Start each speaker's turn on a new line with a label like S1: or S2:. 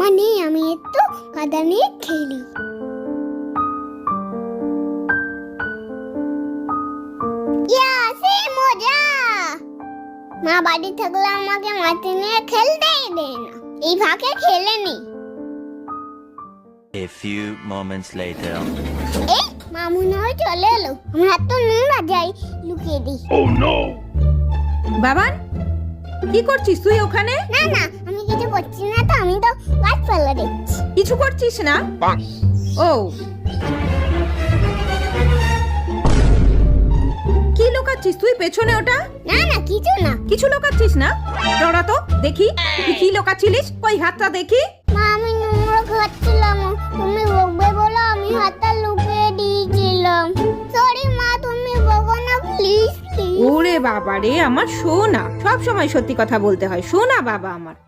S1: মানে আমি একটু কাদা নিয়ে খেলি। ইয়া সে মজা। মা বাড়ি থাকলে আমাকে মাঠে নিয়ে খেলতেই দেয় না, এই ফাঁকে খেলে নি।
S2: A few moments later.
S1: এই মা মনে হয় চলে এলো, আমরা তো নুন যাই লুকিয়ে দিই।
S3: বাবান, কি করছিস তুই ওখানে?
S1: না না, আমি কিছু করছি না তো, আমি তো গাছপালা দেখছি।
S3: কিছু করছিস না? ও, কি লুকাচ্ছিস তুই পেছনে ওটা?
S1: না না, কিছু না।
S3: কিছু লুকাচ্ছিস না? তোরা তো দেখি তুই কি লুকাচ্ছিলিস, কই হাতটা দেখি।
S1: মা আমি নোংরা খাচ্ছিলাম, তুমি বকবে বলে আমি হাতটা লুকিয়ে দিয়েছিলাম। সরি মা, তুমি বকো না প্লিজ প্লিজ।
S3: ওরে বাবা রে, আমার সোনা, সব সময় সত্যি কথা বলতে হয়, সোনা বাবা আমার।